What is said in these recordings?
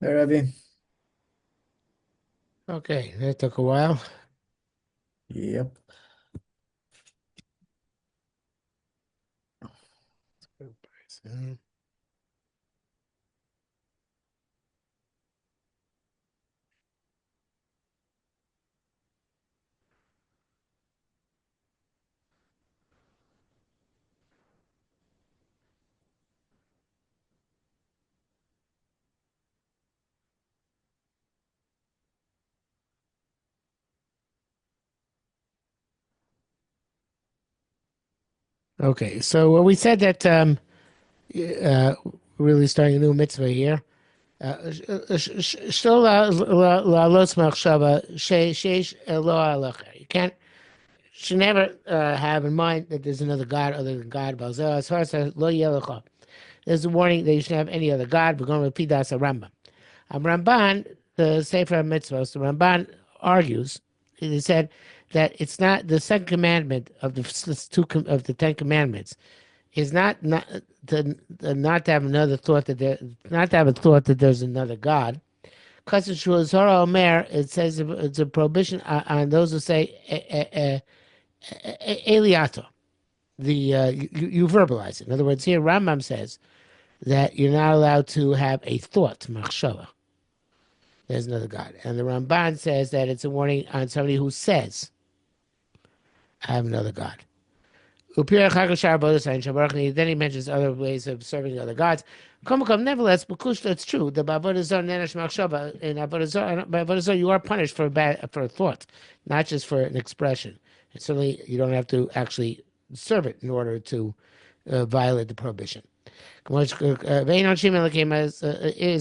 Hey, Rebbe. Okay, that took a while. Yep. Okay, so we said that uh, really starting a new mitzvah here. Still, you can't, should never have in mind that there's another God other than God. As far as Lo Yihyeh, there's a warning that you shouldn't have any other God. We're going to repeat that as a Rambam. Ramban, the Sefer Mitzvahs, the Ramban argues. He said that it's not the second commandment of the Ten Commandments is not to have another thought that there not to have a thought that there's another God. Because it's Zora Omer, it says it's a prohibition on those who say Eliato. You verbalize it. In other words, here Rambam says that you're not allowed to have a thought, machshava. There's another God. And the Ramban says that it's a warning on somebody who says, I have another God. Then he mentions other ways of serving other gods. Nevertheless, it's true. The in Avodah Zarah, you are punished for a thought, not just for an expression. And certainly, you don't have to actually serve it in order to violate the prohibition. Is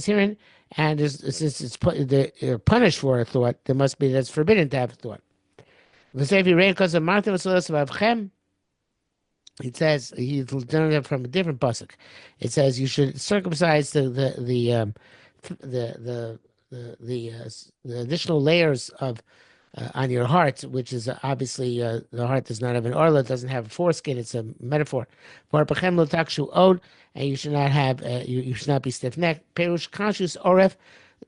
hearing, and since they're punished for a thought, there must be that's forbidden to have a thought. It says he's learning it from a different pasuk. It says you should circumcise the the additional layers of on your heart, which is obviously the heart does not have an orla, it doesn't have a foreskin. It's a metaphor. For pechem lo takshu od, and you should not have you should not be stiff necked. Perush conscious oref.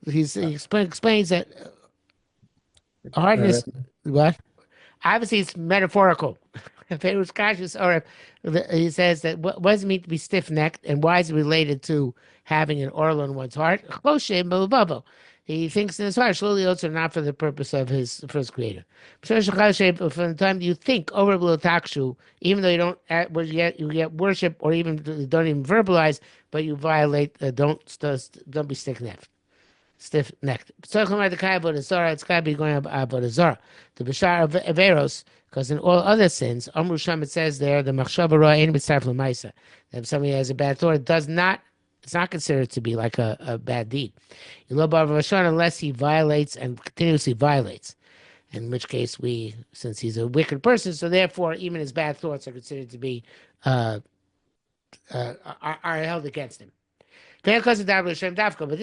Explains that Hey, hardness. Rebbe. What? Obviously, it's metaphorical. If it was conscious, or if he says that what does it mean to be stiff necked, and why is it related to having an oil in one's heart? He thinks in his heart, slowly also not for the purpose of his first creator. From the time you think over takshu, even though you don't you get worship, or even don't even verbalize, but you violate. Don't be stiff necked. Stiff-necked. It's got to be going about Avodah Zarah. The Bashar of Averos, because in all other sins, Amru Sham, it says there, the Machshava Ra Ein Mitzaref L'Maisa. If somebody has a bad thought, it's not considered to be like a bad deed. Unless he violates and continuously violates. In which case, since he's a wicked person, so therefore, even his bad thoughts are considered to be, are held against him. But this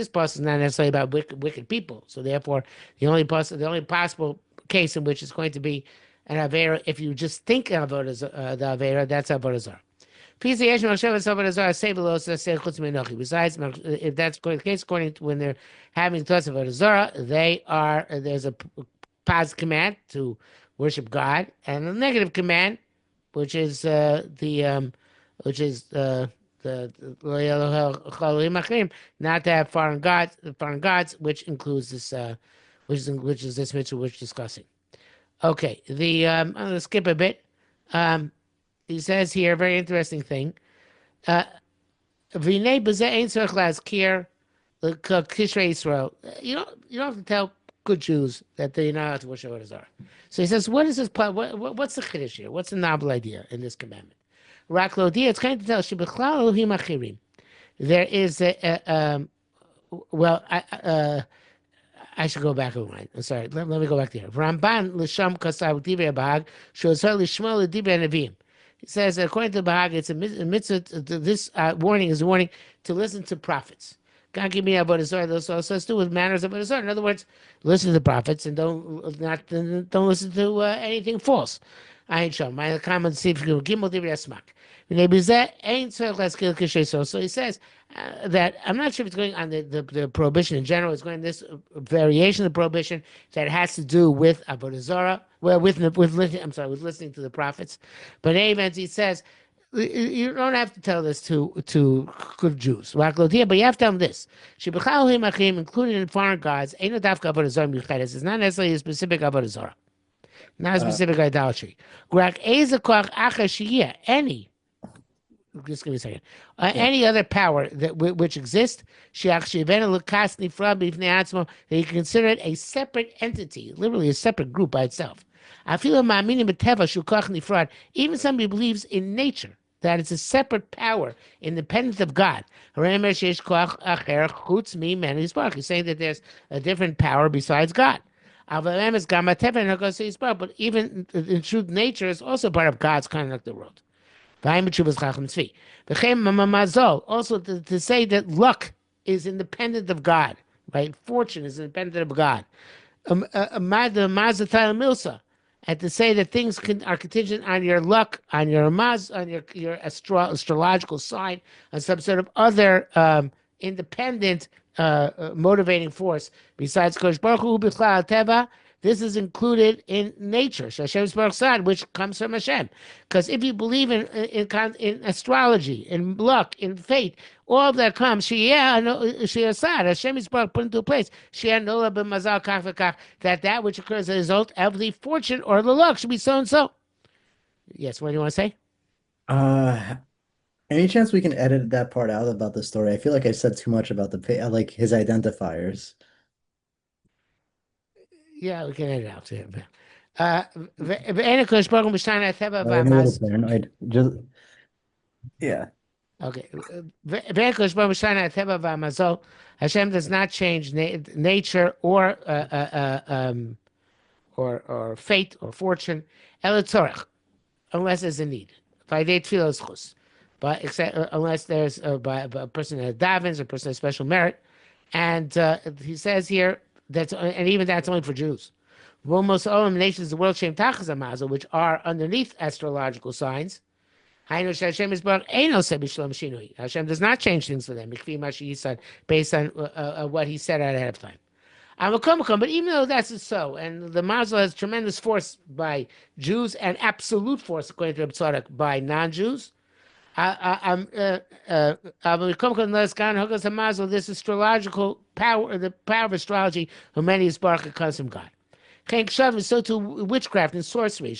passage is not necessarily about wicked people. So therefore, the only possible case in which it's going to be an avera, if you just think of it as the avera, that's avodah zarah. Besides, if that's the case, according to when they're having thoughts of avodah zarah, there's a positive command to worship God, and a negative command, which is which is the not to have foreign gods, which includes this, which is this mitzvah we're discussing. Okay, I'm going to skip a bit. He says here a very interesting thing. V'nei b'zeh ein tzarich lazkir kishrei Yisrael. You don't have to tell good Jews that they're not allowed to worship Avodah Zarah. So he says, what is this? What's the chiddush here? What's the novel idea in this commandment? Raklodia, it's kind of tell Shebechlal Elohim Achirim. There is well, I should go back a line. I'm sorry. Let me go back there. Ramban l'sham kasav divrei bahag shosar lishma l'divrei nevim. He says according to the Bahag, it's a mitzvah. This warning is a warning to listen to prophets. God give me avodah zarah. This also has to do with manners of avodah zarah. In other words, listen to the prophets and don't listen to anything false. Ayin sham. My comment see if you gimel divrei asmak. So he says that I'm not sure if it's going on the prohibition in general. It's going this variation of the prohibition that has to do with Avodah Zarah. Well, with listening to the prophets. But in any event, he says you don't have to tell this to good Jews, but you have to tell them this: including in foreign gods, ain't no dafka Avodah Zarah miuchedes. It's not necessarily a specific Avodah Zarah, not a Uh, specific idolatry. Any, just give me a second. yeah. Any other power that which exists, that you can consider it a separate entity, literally a separate group by itself. Even somebody believes in nature, that it's a separate power, independent of God. He's saying that there's a different power besides God. But even in truth, nature is also part of God's conduct of the world. Also, to say that luck is independent of God, right? Fortune is independent of God. And to say that things are contingent on your luck, on your astrological sign, on some sort of other independent motivating force besides Kosh Baruch Hu B'Chlal Teva. This is included in nature, Hashem's Baruch Sad, which comes from Hashem. Because if you believe in astrology, in luck, in fate, all of that comes. Sad. Hashem is put into a place. That which occurs as a result of the fortune or the luck should be so and so. Yes, what do you want to say? Uh, any chance we can edit that part out about the story? I feel like I said too much about like his identifiers. Yeah, we can edit it out. ואין הקדוש ברוך הוא משנה הטבע I'm a little והמס. paranoid. Just yeah. Okay. ואין הקדוש ברוך הוא משנה הטבע והמזל. Hashem does not change nature or fate or fortune. אלא צורך, unless there's a need. V'ayidei tefillah zchus. But unless there's a person that davens, a person of special merit. And he says here, and even that's only for Jews. Most all nations of the world shem tachas amazel, which are underneath astrological signs. Hashem does not change things for them, based on what he said ahead of time. But even though that's so, and the mazel has tremendous force by Jews and absolute force, according to Tzadok, by non-Jews. This astrological power, the power of astrology, who many is baruch, comes from God. So to witchcraft and sorcery.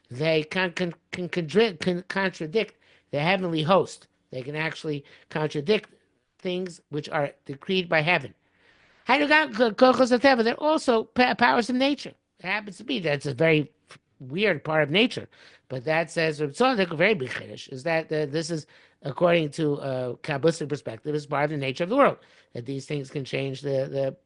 They can contradict the heavenly host. They can actually contradict things which are decreed by heaven. They're also powers of nature. It happens to be that's a very weird part of nature. But that says, Tzadok, a very big chiddush, is that this is, according to a Kabbalistic perspective, is part of the nature of the world. That these things can change that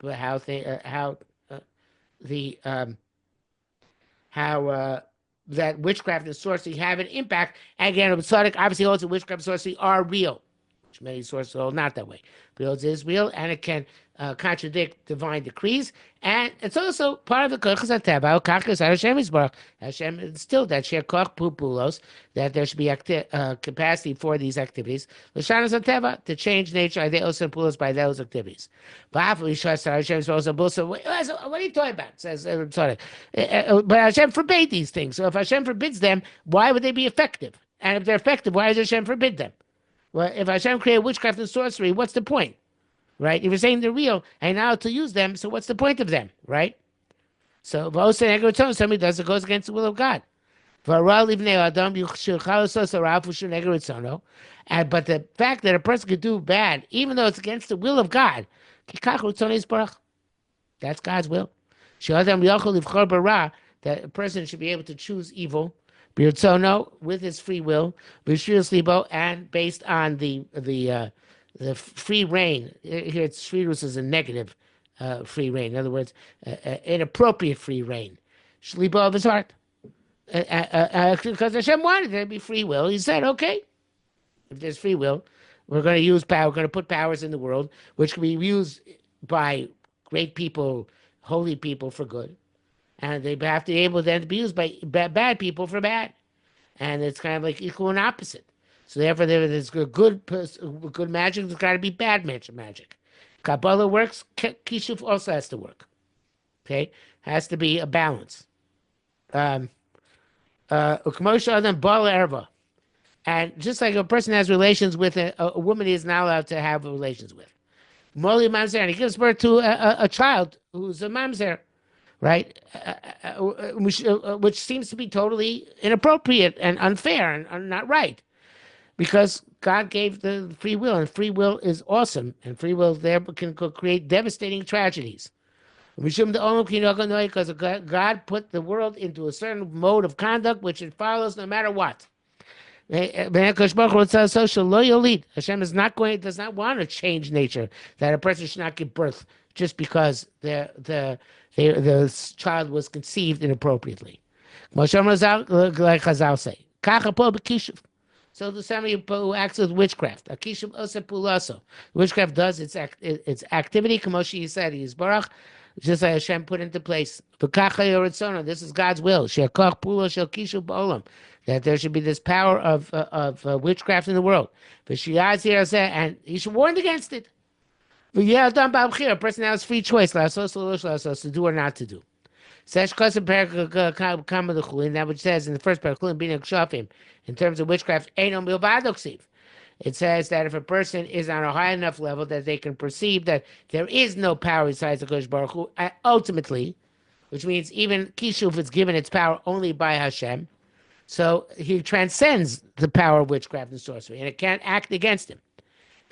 witchcraft and sorcery have an impact. And again, Tzadok obviously holds that witchcraft and sorcery are real, which many sources hold not that way. But it is real, and it can contradict divine decrees, and it's also part of the kochas hateva. Hashem Yisbarach. Hashem instilled that share koch pupulos, that there should be capacity for these activities. L'shanas hateva, to change nature. They also pulos by those activities. What are you talking about? Says sorry, but Hashem forbade these things. So if Hashem forbids them, why would they be effective? And if they're effective, why does Hashem forbid them? Well, if Hashem created witchcraft and sorcery, what's the point? Right? If you're saying they're real and now to use them, so what's the point of them? Right? So somebody does it, goes against the will of God. But the fact that a person could do bad, even though it's against the will of God, that's God's will. That a person should be able to choose evil with his free will, and based on the free reign. Here it's shvirus is a negative free reign. In other words, inappropriate free reign. Shlibo of his heart. Because Hashem wanted there to be free will. He said, okay, if there's free will, we're going to use power, we're going to put powers in the world, which can be used by great people, holy people for good. And they have to be able then to be used by bad people for bad. and it's kind of like equal and opposite. So therefore, there's good magic. There's got to be bad magic. Kabbalah works. Kishuf also has to work. Okay, has to be a balance. Ukmosha adam bal erva. And just like a person has relations with a woman he is not allowed to have relations with. Moli mamzer, and he gives birth to a child who's a mamzer, right? Which seems to be totally inappropriate and unfair and not right, because God gave the free will, and free will is awesome, and free will there can create devastating tragedies. Because God put the world into a certain mode of conduct which it follows no matter what. Hashem is not does not want to change nature, that a person should not give birth just because the child was conceived inappropriately. Like Chazal say. So the somebody who acts with witchcraft. Witchcraft does its activity. Kamoshi said, he is barach, just like Hashem put into place. This is God's will. That there should be this power of witchcraft in the world. And he should warn against it. A person has free choice to do or not to do. That which says in the first paragraph, in terms of witchcraft, it says that if a person is on a high enough level that they can perceive that there is no power besides the Kodesh Baruch Hu, ultimately, which means even Kishuf is given its power only by Hashem, so he transcends the power of witchcraft and sorcery, and it can't act against him.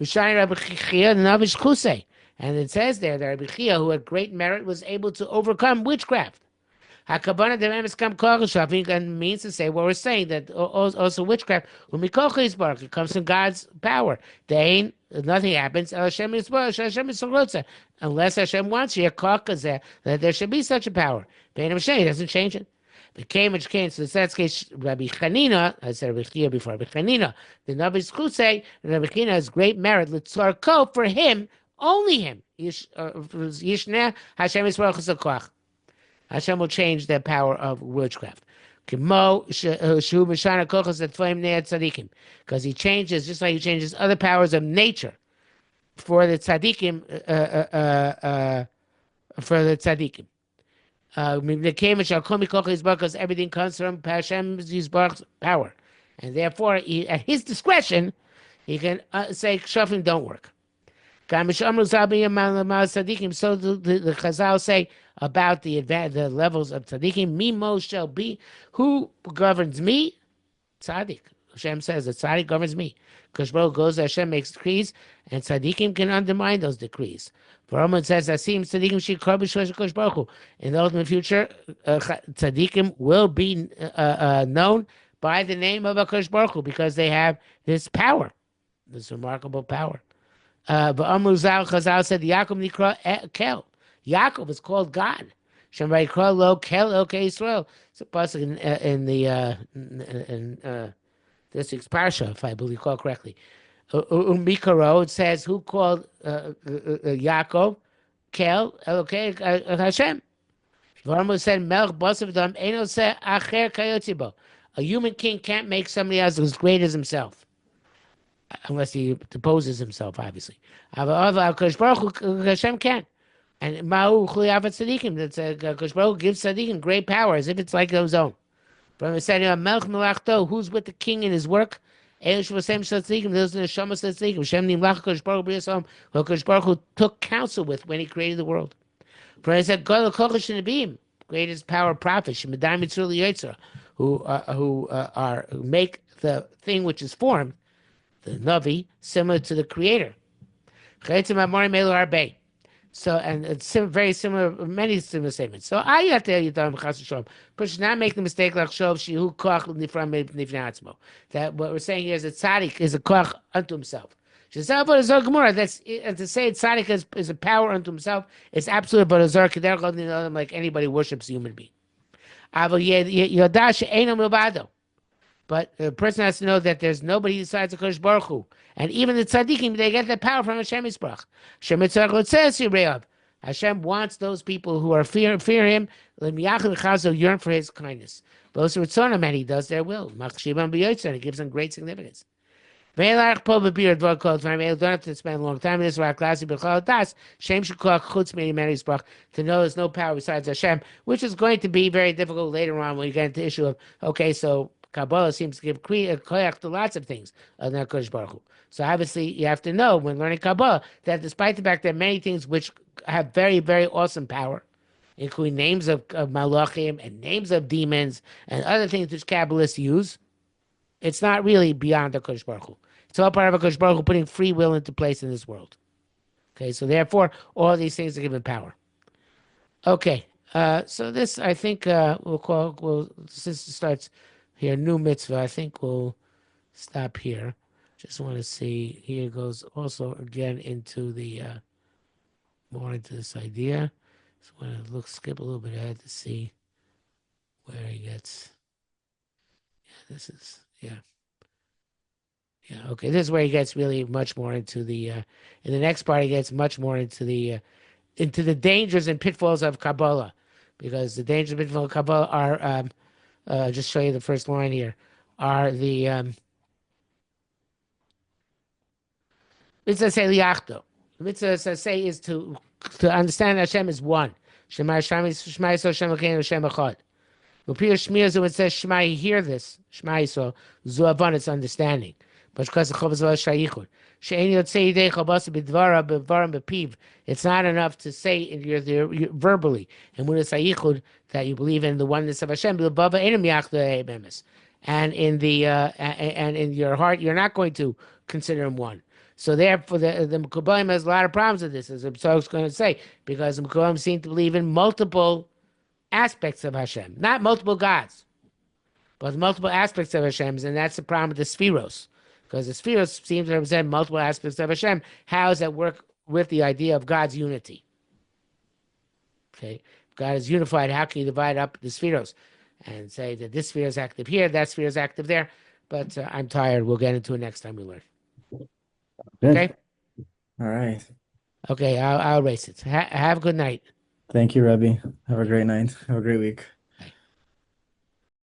And it says there that Rabbi Chiya, who had great merit, was able to overcome witchcraft. And means to say what we're saying, that also witchcraft, it comes from God's power. Nothing happens unless Hashem wants that there should be such a power. He doesn't change it. Which came, so that's case Rabbi Chanina, I said Rabbi Chiya before, Rabbi Chanina, the Navi's Chusei, Rabbi Chanina has great merit, Litzarko, for him, only him. Yishneh Hashem Yisrael Chesed. Hashem will change the power of witchcraft. Because he changes, just like he changes other powers of nature for the tzaddikim, because everything comes from Hashem's power. And therefore, at his discretion, he can say, Shofim don't work. So the Chazal say about the levels of tzaddikim, Mimo shall be, who governs me? Tzaddik. Hashem says that tzaddik governs me. Because Baruch goes, Hashem makes decrees, and tzaddikim can undermine those decrees. Roman says, Asim tzaddikim shikar b'shlosh Baruch Hu. In the ultimate future, tzaddikim will be known by the name of HaKadosh Baruch Hu, because they have this power, this remarkable power. But Chazal said, Yaakov nikra Kel. Yaakov is called God. Shem vayikra lo Kel Elkei Yisrael. It's a pasuk in this week's parsha, if I recall correctly. Mikaro, it says, who called Yaakov Kel Elokei Hashem? Varmo said, Melch Basav Dam Eno se Acher Kayotzibo. A human king can't make somebody else as great as himself, unless he deposes himself, obviously. Hashem can. And Ma'u Chuyavat Tzadikim, that's Kosh Baruch gives Tzadikim great power, as if it's like his own. From the saying, Melch Melachto, who's with the king in his work? Those are the Neshamas Tzadikim. Shem Nimlach Kosh Baruch B'Yisrael, who Kosh Baruch Hu took counsel with when he created the world. For he said, God Kodesh Nabim, greatest power prophets, Shemedai Mitzvah Yitzra, who make the thing which is formed, the Navi, similar to the Creator. So, and it's very similar, many similar statements. So, I have to tell you, person should not make the mistake like Shov Shihu Koch Nifnatzmo. That what we're saying here is that Tzaddik is a Koch unto himself. That's, and to say Tzaddik is a power unto himself is absolute, but like anybody worships a human being. But the person has to know that there's nobody besides the Kodesh Baruch Hu. And even the tzaddikim, they get the power from Hashem Yisbarach. Hashem Yitzbarach says, Hashem wants those people who are fear him, yearn for his kindness. Those who are him, and he does their will. And he gives them great significance. Don't have to spend a long time in this. To know there's no power besides Hashem, which is going to be very difficult later on when we get into the issue of, okay, so Kabbalah seems to give koyach to lots of things other than Kodesh Baruch Hu. So obviously you have to know when learning Kabbalah that despite the fact there are many things which have very, very awesome power, including names of malachim and names of demons and other things which Kabbalists use, it's not really beyond the Kodesh Baruch Hu. It's all part of a Kodesh Baruch Hu putting free will into place in this world. Okay, so therefore, all these things are given power. Okay, so this I think since it starts here, new mitzvah, I think we'll stop here. Just want to see, here goes also again into the, more into this idea. Just want to skip a little bit ahead to see where he gets, yeah, this is, yeah. Yeah, okay. This is where he gets really much more into the in the next part he gets much more into the dangers and pitfalls of Kabbalah. Because the dangers and pitfalls of Kabbalah are just show you the first line here, are the mitzvah say liachto. The mitzvah say is to understand Hashem is one. Shema Yisrael Hashem Elokeinu Hashem Echad. L'pir Shmiya it says Shema, you hear this. Shema Yisrael, Zu Avan, it's understanding. But because the Chovas Shayichud. She'en yotzei yidei chabasa b'dvara b'varam b'piv. It's not enough to say in your verbally. And when it's Shayichud, that you believe in the oneness of Hashem, b'lbava enum yachda ebemes. And in the and in your heart, you're not going to consider him one. So therefore, the Mekubalim has a lot of problems with this, as the Tzadok's going to say, because the Mekubalim seem to believe in multiple aspects of Hashem, not multiple gods, but multiple aspects of Hashem, and that's the problem with the Spheros, because the Spheros seem to represent multiple aspects of Hashem. How does that work with the idea of God's unity? Okay, if God is unified, how can you divide up the Spheros and say that this sphere is active here, that sphere is active there? But I'm tired. We'll get into it next time we learn. Good. Okay. All right. Okay, I'll erase it. Have a good night. Thank you, Rebbe. Have a great night. Have a great week.